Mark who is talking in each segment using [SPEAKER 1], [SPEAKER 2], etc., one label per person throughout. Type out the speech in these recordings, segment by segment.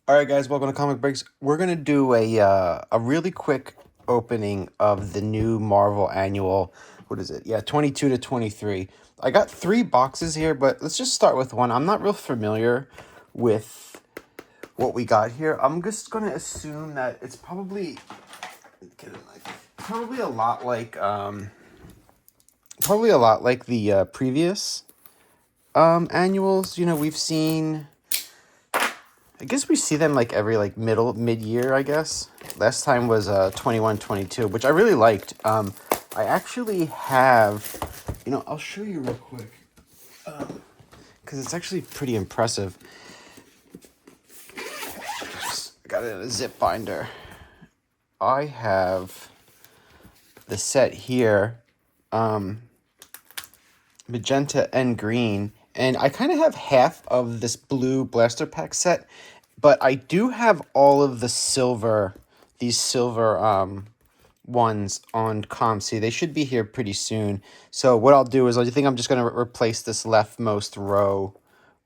[SPEAKER 1] All right, guys, welcome to Comic Breaks. We're gonna do a really quick opening of the new Marvel annual. What is it? Yeah, 22 to 23. I got three boxes here, but let's just start with one. I'm not real familiar with what we got here. I'm just gonna assume that it's probably a lot like the previous annuals. You know, we've seen. I guess we see them like every like mid year, I guess. Last time was 21 22, which I really liked. I actually have, I'll show you real quick. Cuz it's actually pretty impressive. I got it in a zip binder. I have the set here, magenta and green, and I kind of have half of this blue blaster pack set, but I do have all of the these silver ones on ComC. They should be here pretty soon. So what I'll do is I think I'm just going to replace this leftmost row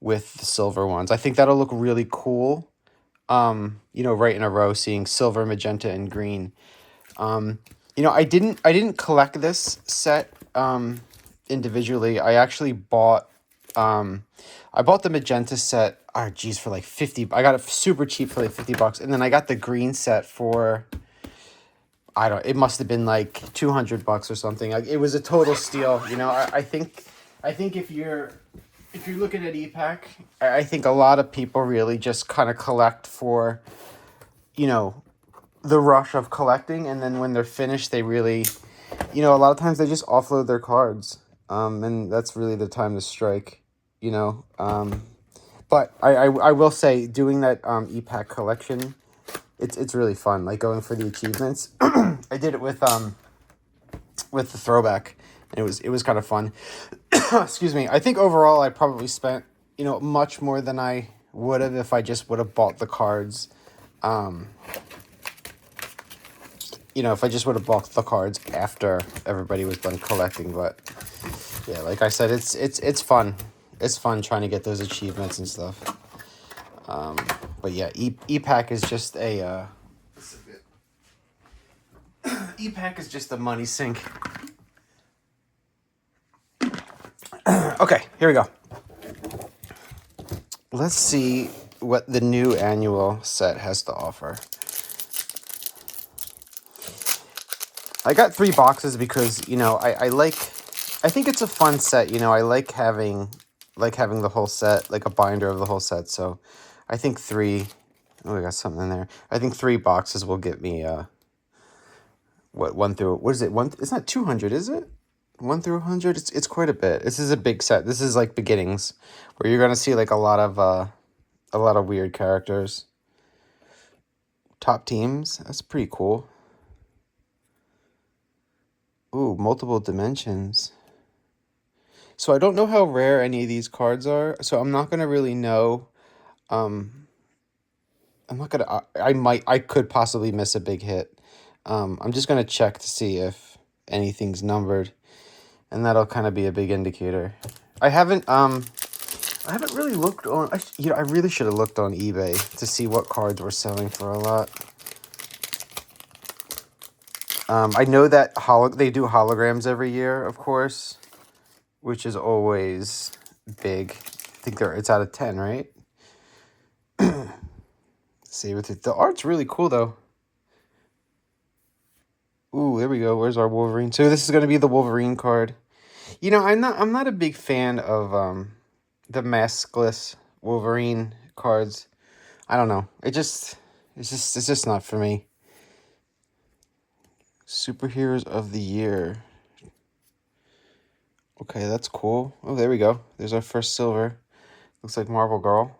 [SPEAKER 1] with the silver ones. I think that'll look really cool. Right in a row, seeing silver, magenta, and green. I didn't collect this set individually. I bought the magenta set, for like 50. I got it super cheap for like $50, and then I got the green set for, it must have been like $200 or something. It was a total steal. I think if you're looking at EPAC, I think a lot of people really just kind of collect for, the rush of collecting, and then when they're finished, they really, a lot of times they just offload their cards, and that's really the time to strike, but I will say, doing that EPAC collection, it's really fun, like going for the achievements. I did it with the throwback, and it was kind of fun. Excuse me. I think overall I probably spent, much more than I would have if I just would have bought the cards. If I just would have bought the cards after everybody was done collecting. But yeah, like I said, it's fun. It's fun trying to get those achievements and stuff. But yeah, EPAC is just EPAC is just a money sink. Okay, here we go. Let's see what the new annual set has to offer. I got three boxes because, I think it's a fun set. I like having the whole set, like a binder of the whole set. So I think three. Oh, I got something in there. I think three boxes will get me, what is it? It's not 200, is it? 1 through 100? It's quite a bit. This is a big set. This is like beginnings, where you're going to see like a lot of weird characters. Top teams. That's pretty cool. Ooh, multiple dimensions. So I don't know how rare any of these cards are, so I'm not gonna really know. I'm not gonna. I could possibly miss a big hit. I'm just gonna check to see if anything's numbered, and that'll kind of be a big indicator. I haven't really looked on. I really should have looked on eBay to see what cards were selling for a lot. I know that they do holograms every year, of course, which is always big. I think it's out of 10, right? Sabretooth. The art's really cool, though. Ooh, there we go. Where's our Wolverine? So this is going to be the Wolverine card. I'm not a big fan of the maskless Wolverine cards. I don't know. It's just not for me. Superheroes of the Year. Okay, that's cool. Oh, there we go. There's our first silver. Looks like Marvel Girl.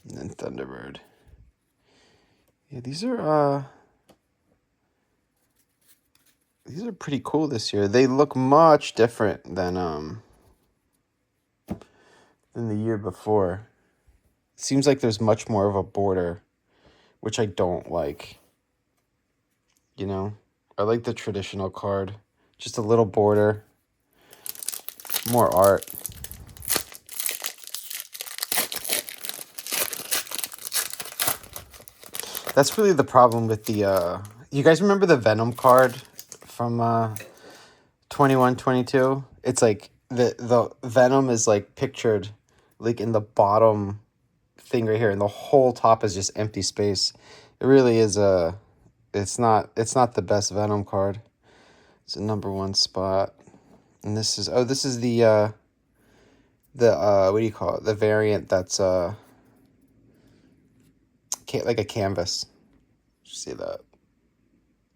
[SPEAKER 1] And then Thunderbird. Yeah, these are pretty cool this year. They look much different than the year before. It seems like there's much more of a border, which I don't like. I like the traditional card. Just a little border. More art. That's really the problem with the you guys remember the Venom card from 21-22? It's like the Venom is like pictured like in the bottom thing right here, and the whole top is just empty space. It really is a it's not the best Venom card. It's a number one spot. And this is the what do you call it? The variant that's like a canvas. See that?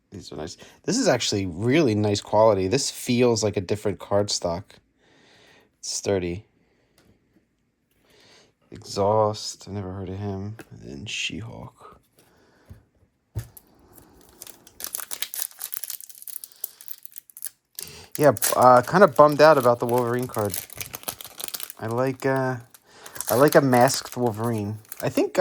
[SPEAKER 1] These are nice. This is actually really nice quality. This feels like a different card stock. It's sturdy. Exhaust. I never heard of him. And then She-Hulk. Yeah, kind of bummed out about the Wolverine card. I like a masked Wolverine. I think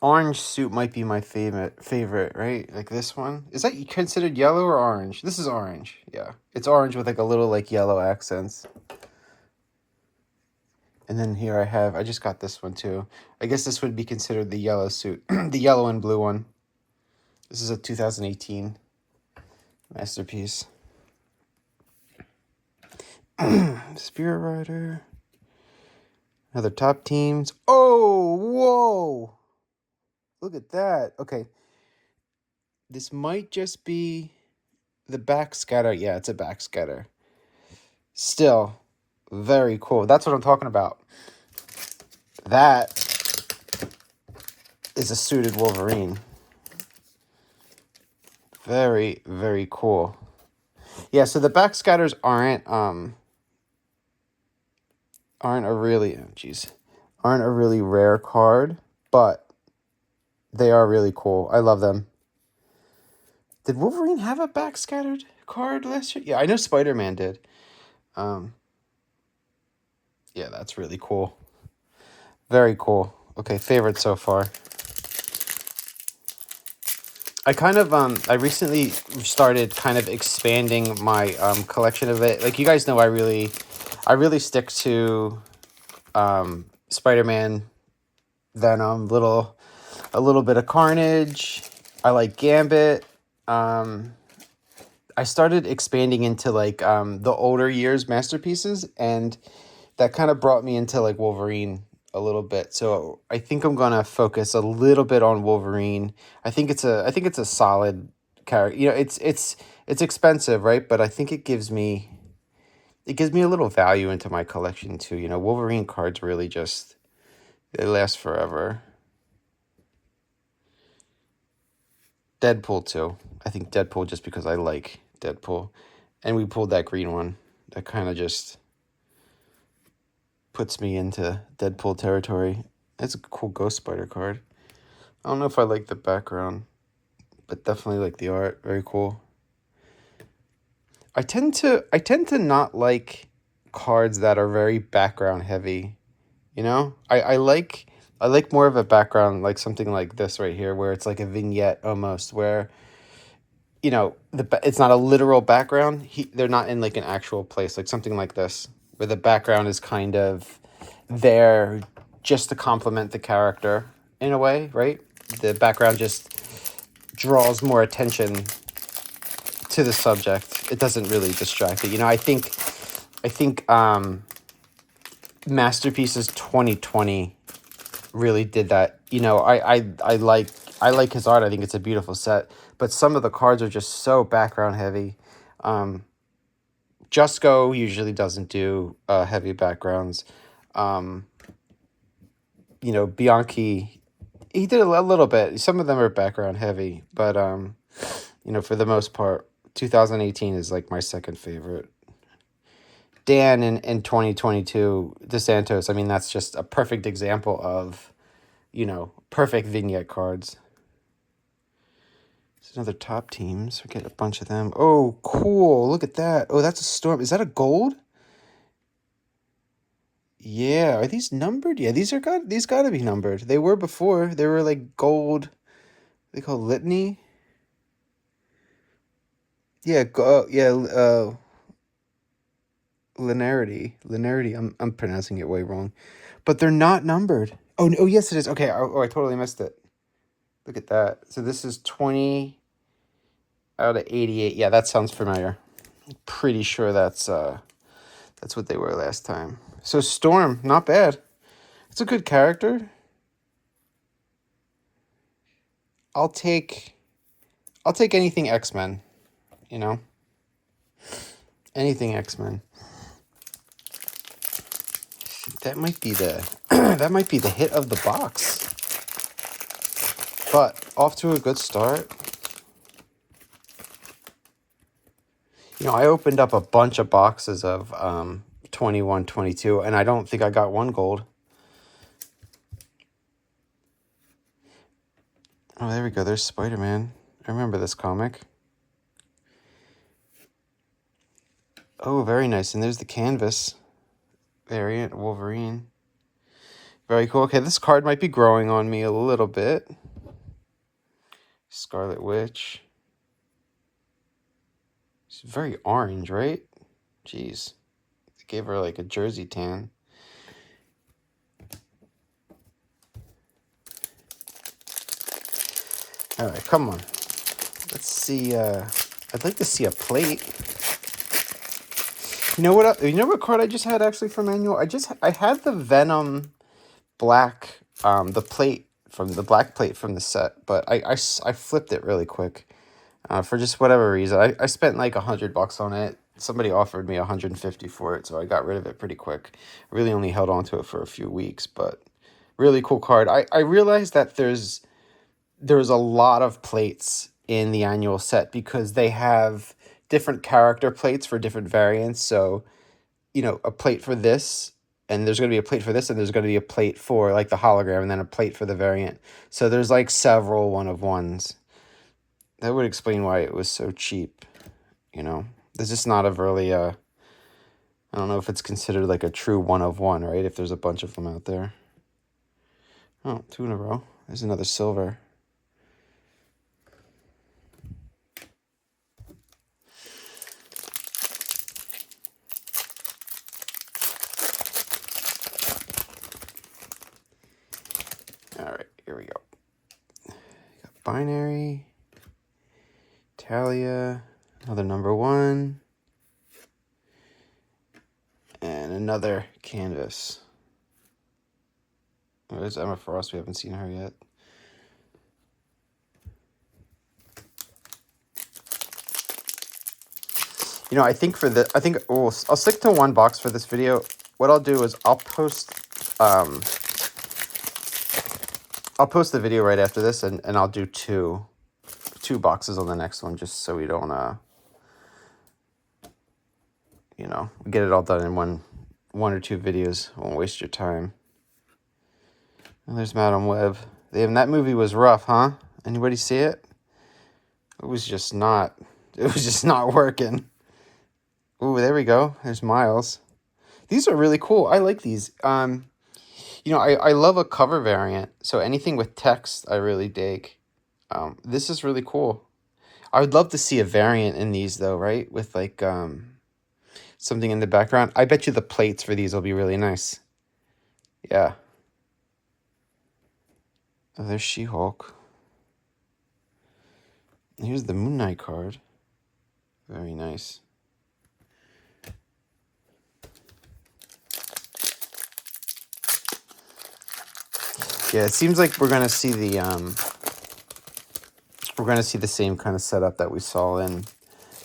[SPEAKER 1] orange suit might be my favorite, right? Like this one. Is that considered yellow or orange? This is orange. Yeah. It's orange with like a little like yellow accents. And then here I just got this one too. I guess this would be considered the yellow suit. The yellow and blue one. This is a 2018 masterpiece. Spirit Rider. Another top teams. Oh, whoa. Look at that. Okay. This might just be the backscatter. Yeah, it's a backscatter. Still, very cool. That's what I'm talking about. That is a suited Wolverine. Very, very cool. Yeah, so the backscatters aren't aren't a really rare card, but they are really cool. I love them. Did Wolverine have a backscattered card last year? Yeah, I know Spider-Man did. Yeah, that's really cool. Very cool. Okay, favorite so far. I recently started kind of expanding my collection of it. Like you guys know, I really stick to Spider-Man, Venom, a little bit of Carnage. I like Gambit. I started expanding into like the older years masterpieces, and that kind of brought me into like Wolverine a little bit. So I think I'm gonna focus a little bit on Wolverine. I think it's a solid character. You know, it's expensive, right? But I think it gives me a little value into my collection too. You know, Wolverine cards really just they last forever. Deadpool too. I think Deadpool just because I like Deadpool. And we pulled that green one. That kind of just puts me into Deadpool territory. It's a cool Ghost Spider card. I don't know if I like the background, but definitely like the art. Very cool. I tend to not like cards that are very background heavy. You know? I like more of a background like something like this right here where it's like a vignette almost where you know it's not a literal background. They're not in like an actual place like something like this where the background is kind of there just to complement the character in a way, right? The background just draws more attention to the subject. It doesn't really distract it. You know, I think Masterpieces 2020 really did that. You know, I like his art. I think it's a beautiful set, but some of the cards are just so background heavy. Just Go usually doesn't do heavy backgrounds. You know, Bianchi, he did a little bit. Some of them are background heavy, but you know, for the most part, 2018 is like my second favorite. Dan in 2022, DeSantos, I mean, that's just a perfect example of, you know, perfect vignette cards. There's another top teams. We get a bunch of them. Oh, cool. Look at that. Oh, that's a Storm. Is that a gold? Yeah. Are these numbered? Yeah, these gotta be numbered. They were before. They were like gold. They call Litany. Yeah, Linearity. I'm pronouncing it way wrong. But they're not numbered. Oh, yes, it is. Okay. I totally missed it. Look at that. So this is 20 out of 88. Yeah, that sounds familiar. Pretty sure that's what they were last time. So Storm, not bad. It's a good character. I'll take I'll take anything X-Men, you know? Anything X-Men. That might be the that might be the hit of the box. But off to a good start. You know, I opened up a bunch of boxes of 21, 22, and I don't think I got one gold. Oh, there we go. There's Spider-Man. I remember this comic. Oh, very nice. And there's the canvas variant, Wolverine. Very cool. Okay, this card might be growing on me a little bit. Scarlet Witch. She's very orange, right? Jeez. They gave her like a jersey tan. All right, come on. Let's see. I'd like to see a plate. You know what? You know what card I just had actually from Manual? I had the Venom black, the plate from the black plate from the set, but I flipped it really quick, for just whatever reason. I spent like $100 on it. Somebody offered me 150 for it, so I got rid of it pretty quick. I really only held on to it for a few weeks, but really cool card. I realized that there's a lot of plates in the annual set because they have different character plates for different variants. So, you know, a plate for this, and there's going to be a plate for this, and there's going to be a plate for like the hologram, and then a plate for the variant. So there's like several one of ones. That would explain why it was so cheap, you know. There's just not a really I don't know if it's considered like a true one of one, right? If there's a bunch of them out there. Oh, two in a row. There's another silver. All right, here we go. Binary, Talia, another number one, and another canvas. Oh, there's Emma Frost. We haven't seen her yet. You know, I think I'll stick to one box for this video. What I'll do is I'll post the video right after this, and I'll do two boxes on the next one, just so we don't you know, get it all done in one or two videos. Won't waste your time. And there's Madam Web. That movie was rough, huh? Anybody see it? It was just not working. Ooh, there we go. There's Miles. These are really cool. I like these. You know, I love a cover variant. So anything with text, I really dig. This is really cool. I would love to see a variant in these though, right? With like something in the background. I bet you the plates for these will be really nice. Yeah. Oh, there's She-Hulk. Here's the Moon Knight card. Very nice. Yeah, it seems like we're gonna see the same kind of setup that we saw in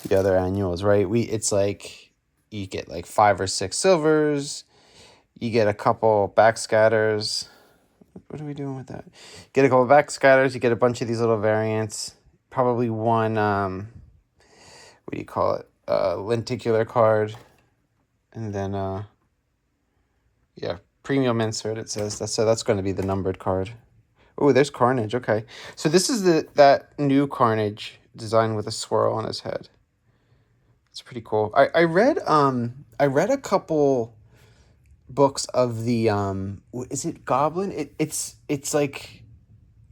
[SPEAKER 1] the other annuals, right? It's like you get like 5 or 6 silvers, you get a couple backscatters. What are we doing with that? Get a couple backscatters, you get a bunch of these little variants, probably one what do you call it? Lenticular card, and then yeah, premium insert. It says that's going to be the numbered card. Oh, there's Carnage. Okay, so this is that new Carnage design with a swirl on his head. It's pretty cool. I read a couple books of the is it Goblin? It's like,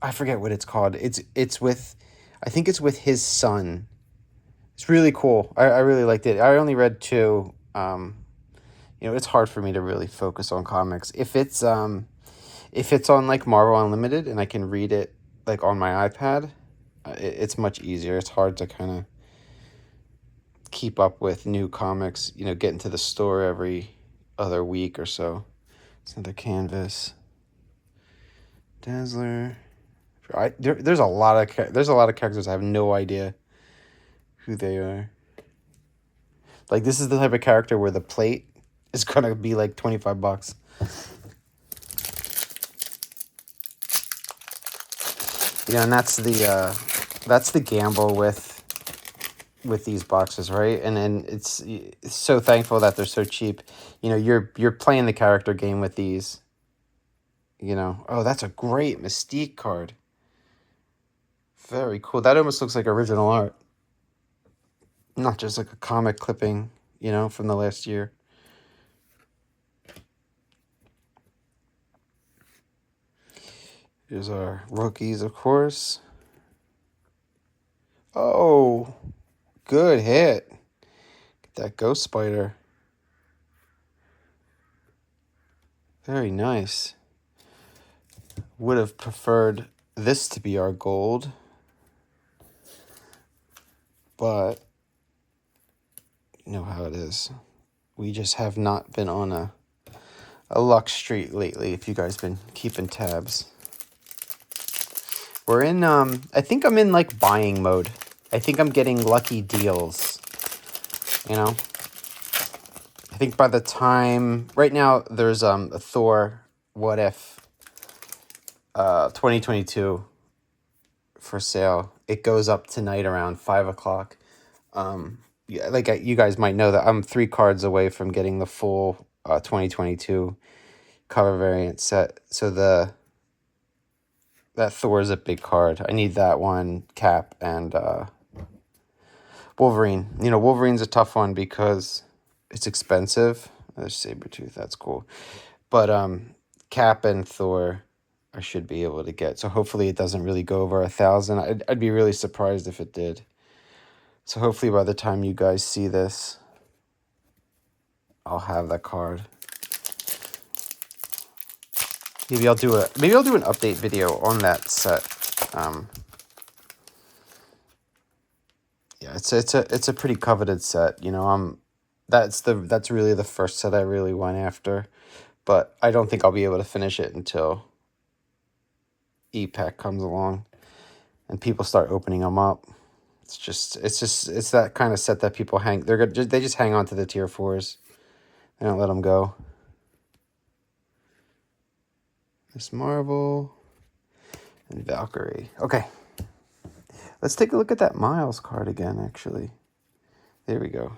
[SPEAKER 1] I forget what it's called. It's with, I think it's with his son. It's really cool. I really liked it. I only read 2. You know, it's hard for me to really focus on comics. If if it's on like Marvel Unlimited and I can read it like on my iPad, it's much easier. It's hard to kind of keep up with new comics, get into the store every other week or so. It's another canvas. Dazzler. There's a lot of characters I have no idea who they are. Like, this is the type of character where the plate is gonna be like $25. And that's the gamble with these boxes, right? And it's so thankful that they're so cheap. You're playing the character game with these. Oh, that's a great Mystique card. Very cool. That almost looks like original art. Not just like a comic clipping, from the last year. Here's our rookies, of course. Oh, good hit. Get that Ghost Spider. Very nice. Would have preferred this to be our gold, but you know how it is. We just have not been on a luck streak lately, if you guys been keeping tabs. We're in, I think I'm in like buying mode. I think I'm getting lucky deals, I think by the time, right now there's a Thor What If 2022 for sale. It goes up tonight around 5 o'clock. Yeah, like you guys might know that I'm 3 cards away from getting the full 2022 cover variant set. So that Thor is a big card. I need that one, Cap, and Wolverine. Wolverine's a tough one because it's expensive. There's Sabretooth, that's cool. But Cap and Thor I should be able to get. So hopefully it doesn't really go over 1,000. I'd be really surprised if it did. So hopefully by the time you guys see this, I'll have that card. Maybe I'll do an update video on that set. Yeah, it's a pretty coveted set. That's really the first set I really went after, but I don't think I'll be able to finish it until E-Pack comes along and people start opening them up. It's that kind of set that people they just hang on to the tier 4s. They don't let them go. Miss Marvel and Valkyrie. Okay. Let's take a look at that Miles card again, actually. There we go.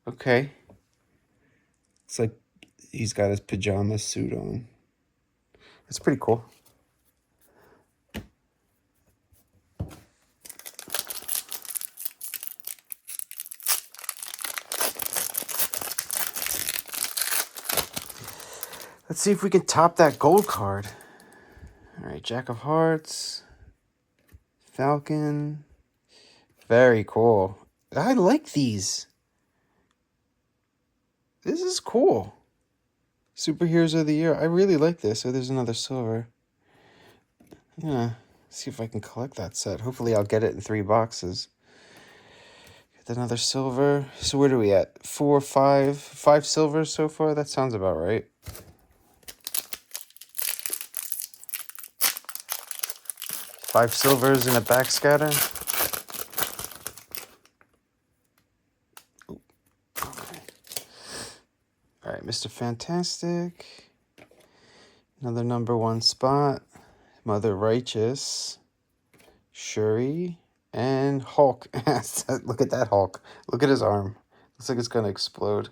[SPEAKER 1] Okay. It's like he's got his pajama suit on. It's pretty cool. Let's see if we can top that gold card. All right, Jack of Hearts. Falcon. Very cool. I like these. This is cool. Superheroes of the Year. I really like this. Oh, there's another silver. Yeah. See if I can collect that set. Hopefully I'll get it in 3 boxes. Get another silver. So where are we at? 4, 5. 5 silvers so far? That sounds about right. Five silvers and a backscatter. Okay. All right, Mr. Fantastic. Another #1 spot. Mother Righteous. Shuri. And Hulk. Look at that Hulk. Look at his arm. Looks like it's going to explode.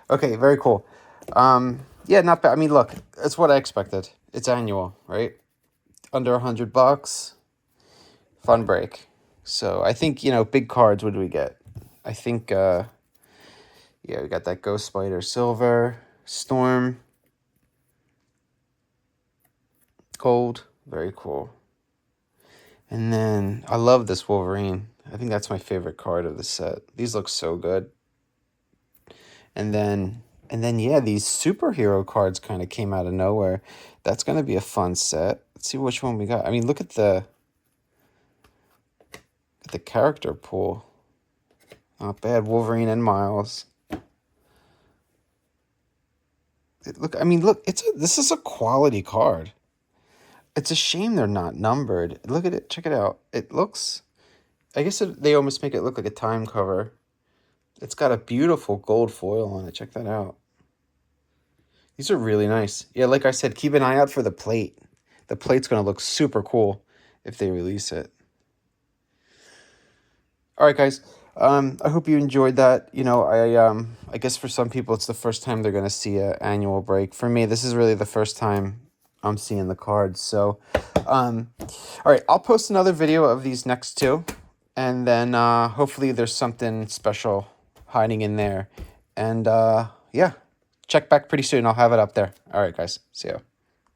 [SPEAKER 1] Okay, very cool. Yeah, not bad. I mean, look, it's what I expected. It's annual, right? Under $100. Fun break. So I think, big cards, what do we get? I think, yeah, we got that Ghost Spider Silver, Storm, Gold, very cool. And then I love this Wolverine. I think that's my favorite card of the set. These look so good. And then And then, yeah, these superhero cards kind of came out of nowhere. That's going to be a fun set. Let's see which one we got. I mean, look at the character pool. Not bad. Wolverine and Miles. Look, I mean, look, this is a quality card. It's a shame they're not numbered. Look at it. Check it out. It looks, I guess they almost make it look like a time cover. It's got a beautiful gold foil on it. Check that out. These are really nice. Yeah, like I said, keep an eye out for the plate. The plate's going to look super cool if they release it. All right, guys. I hope you enjoyed that. You know, I guess for some people it's the first time they're going to see an annual break. For me, this is really the first time I'm seeing the cards. So, all right, I'll post another video of these next two, and then hopefully there's something special hiding in there. And yeah, check back pretty soon. I'll have it up there. All right, guys. See ya.